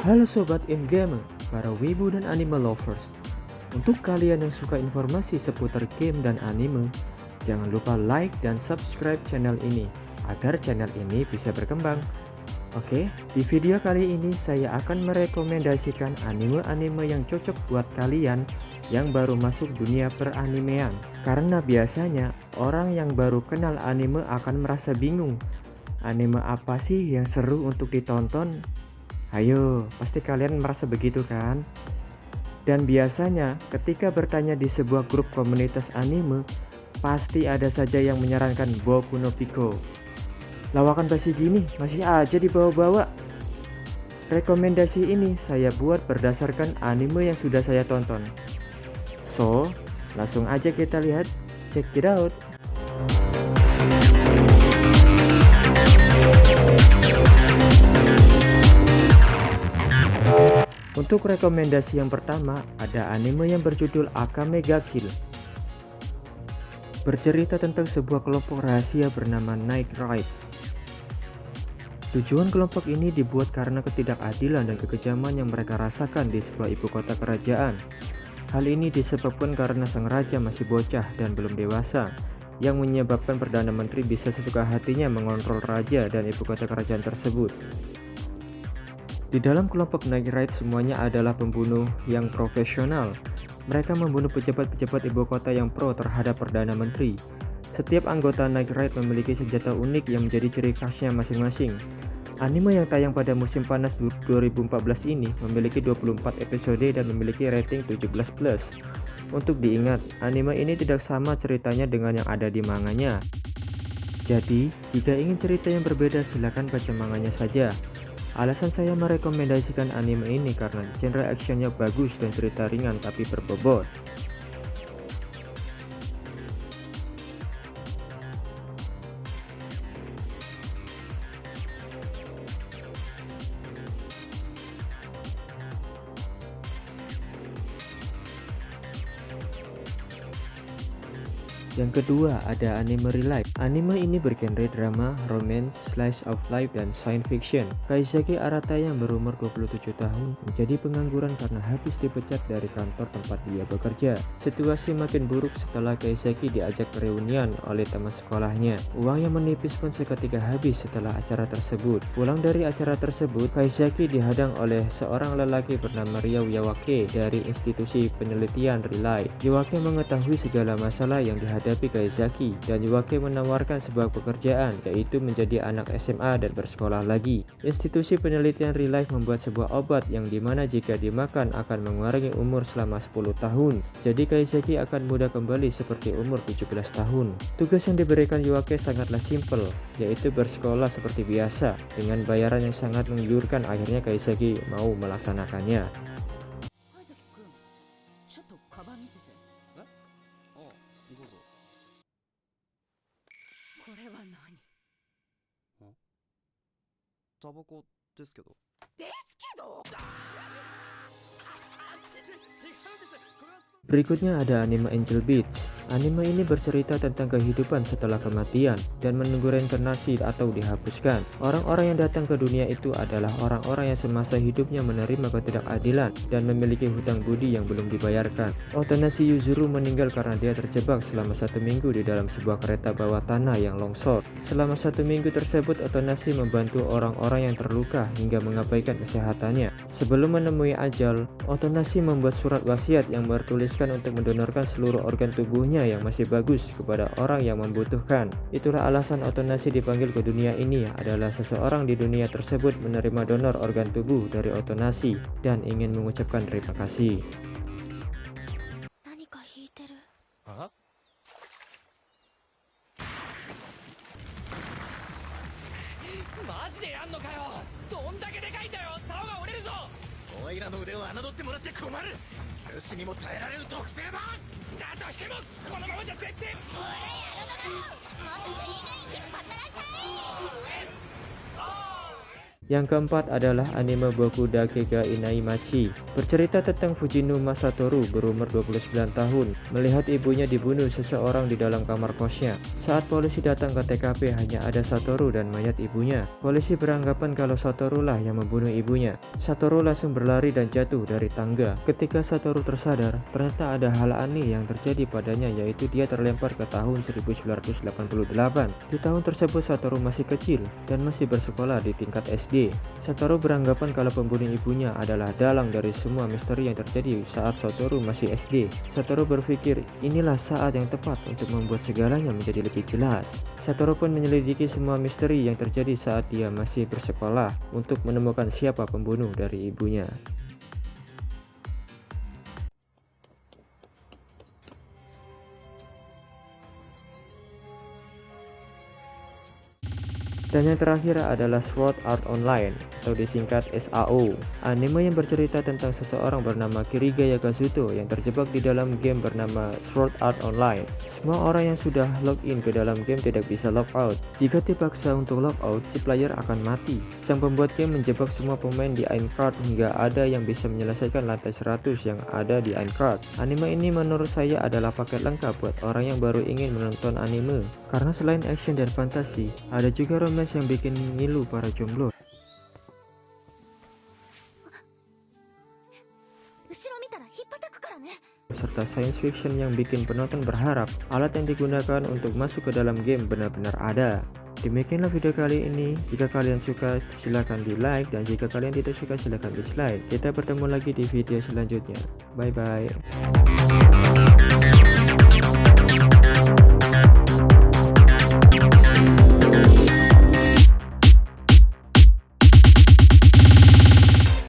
Halo Sobat In-Gamer, para wibu dan anime lovers. Untuk kalian yang suka informasi seputar game dan anime, jangan lupa like dan subscribe channel ini, agar channel ini bisa berkembang. Oke, di video kali ini saya akan merekomendasikan anime-anime yang cocok buat kalian yang baru masuk dunia peranimean. Karena biasanya orang yang baru kenal anime akan merasa bingung, anime apa sih yang seru untuk ditonton? Ayo, pasti kalian merasa begitu kan? Dan biasanya ketika bertanya di sebuah grup komunitas anime, pasti ada saja yang menyarankan Boku no Pico. Lawakan basi gini masih aja dibawa-bawa. Rekomendasi ini saya buat berdasarkan anime yang sudah saya tonton. So, langsung aja kita lihat, check it out. Untuk rekomendasi yang pertama, ada anime yang berjudul Akame ga Kill. Bercerita tentang sebuah kelompok rahasia bernama Night Raid. Tujuan kelompok ini dibuat karena ketidakadilan dan kekejaman yang mereka rasakan di sebuah ibu kota kerajaan. Hal ini disebabkan karena sang raja masih bocah dan belum dewasa, yang menyebabkan Perdana Menteri bisa sesuka hatinya mengontrol raja dan ibu kota kerajaan tersebut. Di dalam kelompok Night Raid semuanya adalah pembunuh yang profesional. Mereka membunuh pejabat-pejabat ibu kota yang pro terhadap Perdana Menteri. Setiap anggota Night Raid memiliki senjata unik yang menjadi ciri khasnya masing-masing. Anime yang tayang pada musim panas 2014 ini memiliki 24 episode dan memiliki rating 17+. Untuk diingat, anime ini tidak sama ceritanya dengan yang ada di manganya. Jadi, jika ingin cerita yang berbeda silakan baca manganya saja. Alasan saya merekomendasikan anime ini karena genre actionnya bagus dan cerita ringan tapi berbobot. Yang kedua ada anime Real Life. Anime ini bergenre drama, romance, slice of life, dan science fiction. Kaizaki Arata yang berumur 27 tahun menjadi pengangguran karena habis dipecat dari kantor tempat dia bekerja. Situasi makin buruk setelah Kaizaki diajak reunian oleh teman sekolahnya. Uang yang menipis pun seketika habis setelah acara tersebut. Pulang dari acara tersebut, Kaizaki dihadang oleh seorang lelaki bernama Ryo Yawake dari institusi penelitian Real Life. Yawake mengetahui segala masalah yang dihadapi Kaizaki dan Yawake menawarkan sebuah pekerjaan, yaitu menjadi anak SMA dan bersekolah lagi. Institusi penelitian Real Life membuat sebuah obat yang dimana jika dimakan akan mengurangi umur selama 10 tahun. Jadi Kaizaki akan muda kembali seperti umur 17 tahun. Tugas yang diberikan Yawake sangatlah simpel, yaitu bersekolah seperti biasa. Dengan bayaran yang sangat menggiurkan, akhirnya Kaizaki mau melaksanakannya. Berikutnya ada anime Angel Beats. Anime ini bercerita tentang kehidupan setelah kematian dan menunggu reinkarnasi atau dihapuskan. Orang-orang yang datang ke dunia itu adalah orang-orang yang semasa hidupnya menerima ketidakadilan dan memiliki hutang budi yang belum dibayarkan. Otonashi Yuzuru meninggal karena dia terjebak selama 1 minggu di dalam sebuah kereta bawah tanah yang longsor. Selama 1 minggu tersebut, Otonashi membantu orang-orang yang terluka hingga mengabaikan kesehatannya. Sebelum menemui ajal, Otonashi membuat surat wasiat yang bertuliskan untuk mendonorkan seluruh organ tubuhnya yang masih bagus kepada orang yang membutuhkan. Itulah alasan Otonashi dipanggil ke dunia ini, adalah seseorang di dunia tersebut menerima donor organ tubuh dari Otonashi dan ingin mengucapkan terima kasih. Yang keempat adalah anime Boku Dake ga Inaimachi. Bercerita tentang Fujinuma Satoru berumur 29 tahun melihat ibunya dibunuh seseorang di dalam kamar kosnya. Saat polisi datang ke TKP hanya ada Satoru dan mayat ibunya. Polisi beranggapan kalau Satoru lah yang membunuh ibunya. Satoru langsung berlari dan jatuh dari tangga. Ketika Satoru tersadar, ternyata ada hal aneh yang terjadi padanya, yaitu dia terlempar ke tahun 1988. Di tahun tersebut Satoru masih kecil dan masih bersekolah di tingkat SD. Satoru beranggapan kalau pembunuh ibunya adalah dalang dari semua misteri yang terjadi saat Satoru masih SD. Satoru berpikir inilah saat yang tepat untuk membuat segalanya menjadi lebih jelas. Satoru pun menyelidiki semua misteri yang terjadi saat dia masih bersekolah untuk menemukan siapa pembunuh dari ibunya. Dan yang terakhir adalah Sword Art Online atau disingkat SAO, anime yang bercerita tentang seseorang bernama Kiriga Yakazuto yang terjebak di dalam game bernama Sword Art Online. Semua orang yang sudah login ke dalam game tidak bisa log out. Jika dipaksa untuk log out, si player akan mati. Sang pembuat game menjebak semua pemain di Aincrad hingga ada yang bisa menyelesaikan lantai 100 yang ada di Aincrad. Anime ini menurut saya adalah paket lengkap buat orang yang baru ingin menonton anime, karena selain action dan fantasi, ada juga romance yang bikin ngilu para jomblo, serta science fiction yang bikin penonton berharap alat yang digunakan untuk masuk ke dalam game benar-benar ada. Demikianlah video kali ini. Jika kalian suka silahkan di like, dan jika kalian tidak suka silahkan dislike. Kita bertemu lagi di video selanjutnya. Bye bye.